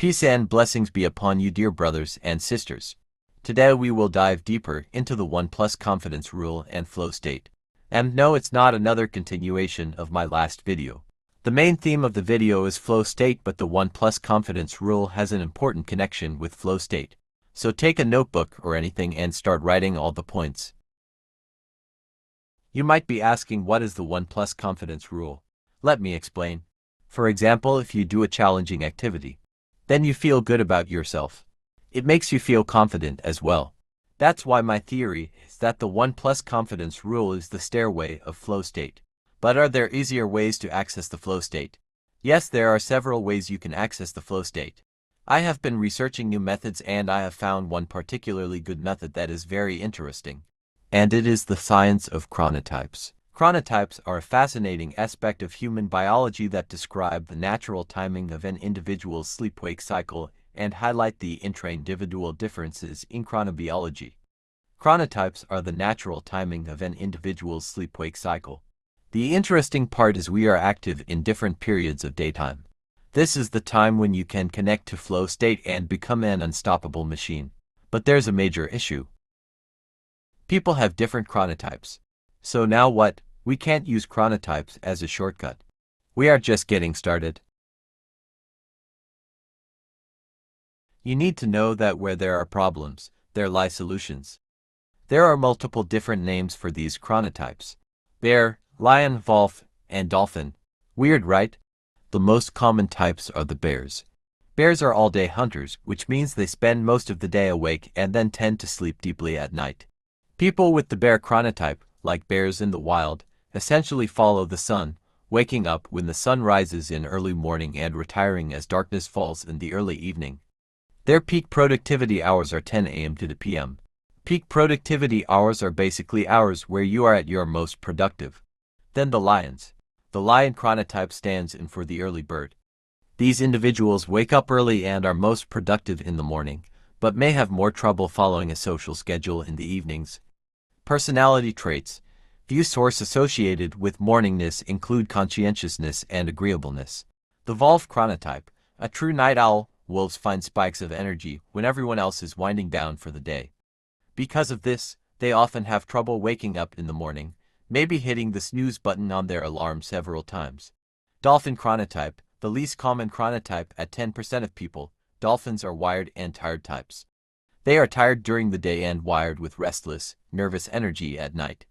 Peace and blessings be upon you, dear brothers and sisters. Today we will dive deeper into the 1 Plus confidence rule and flow state. And no, it's not another continuation of my last video. The main theme of the video is flow state, but the 1 Plus confidence rule has an important connection with flow state. So take a notebook or anything and start writing all the points. You might be asking, what is the 1 Plus confidence rule? Let me explain. For example, if you do a challenging activity, then you feel good about yourself. It makes you feel confident as well. That's why my theory is that the 1 Plus confidence rule is the stairway of flow state. But are there easier ways to access the flow state? Yes, there are several ways you can access the flow state. I have been researching new methods and I have found one particularly good method that is very interesting. And it is the science of chronotypes. Chronotypes are a fascinating aspect of human biology that describe the natural timing of an individual's sleep-wake cycle and highlight the intra-individual differences in chronobiology. Chronotypes are the natural timing of an individual's sleep-wake cycle. The interesting part is we are active in different periods of daytime. This is the time when you can connect to flow state and become an unstoppable machine. But there's a major issue. People have different chronotypes. So now what? We can't use chronotypes as a shortcut. We are just getting started. You need to know that where there are problems, there lie solutions. There are multiple different names for these chronotypes. Bear, lion, wolf, and dolphin. Weird, right? The most common types are the bears. Bears are all-day hunters, which means they spend most of the day awake and then tend to sleep deeply at night. People with the bear chronotype, like bears in the wild, essentially follow the sun, waking up when the sun rises in early morning and retiring as darkness falls in the early evening. Their peak productivity hours are 10 a.m. to 2 p.m. Peak productivity hours are basically hours where you are at your most productive. Then the lions. The lion chronotype stands in for the early bird. These individuals wake up early and are most productive in the morning, but may have more trouble following a social schedule in the evenings. Personality traits. Few sources associated with morningness include conscientiousness and agreeableness. The wolf chronotype, a true night owl, wolves find spikes of energy when everyone else is winding down for the day. Because of this, they often have trouble waking up in the morning, maybe hitting the snooze button on their alarm several times. Dolphin chronotype, the least common chronotype at 10% of people. Dolphins are wired and tired types. They are tired during the day and wired with restless, nervous energy at night.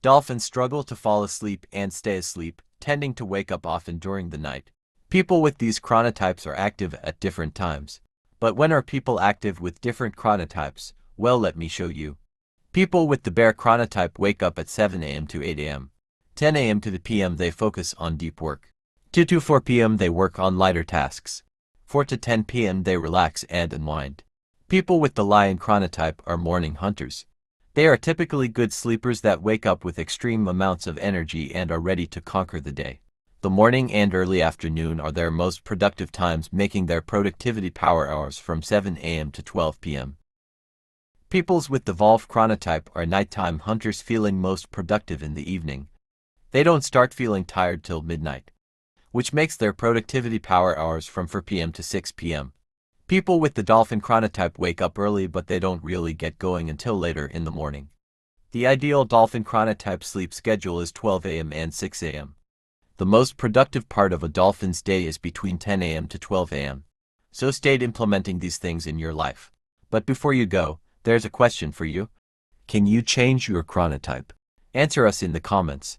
Dolphins struggle to fall asleep and stay asleep, tending to wake up often during the night. People with these chronotypes are active at different times. But when are people active with different chronotypes? Well, let me show you. People with the bear chronotype wake up at 7 a.m. to 8 a.m. 10 a.m. to 2 p.m. they focus on deep work. 2 to 4 p.m. they work on lighter tasks. 4 to 10 p.m. they relax and unwind. People with the lion chronotype are morning hunters. They are typically good sleepers that wake up with extreme amounts of energy and are ready to conquer the day. The morning and early afternoon are their most productive times, making their productivity power hours from 7 a.m. to 12 p.m. Peoples with the wolf chronotype are nighttime hunters, feeling most productive in the evening. They don't start feeling tired till midnight, which makes their productivity power hours from 4 p.m. to 6 p.m. People with the dolphin chronotype wake up early, but they don't really get going until later in the morning. The ideal dolphin chronotype sleep schedule is 12 a.m. and 6 a.m. The most productive part of a dolphin's day is between 10 a.m. to 12 a.m. So start implementing these things in your life. But before you go, there's a question for you. Can you change your chronotype? Answer us in the comments.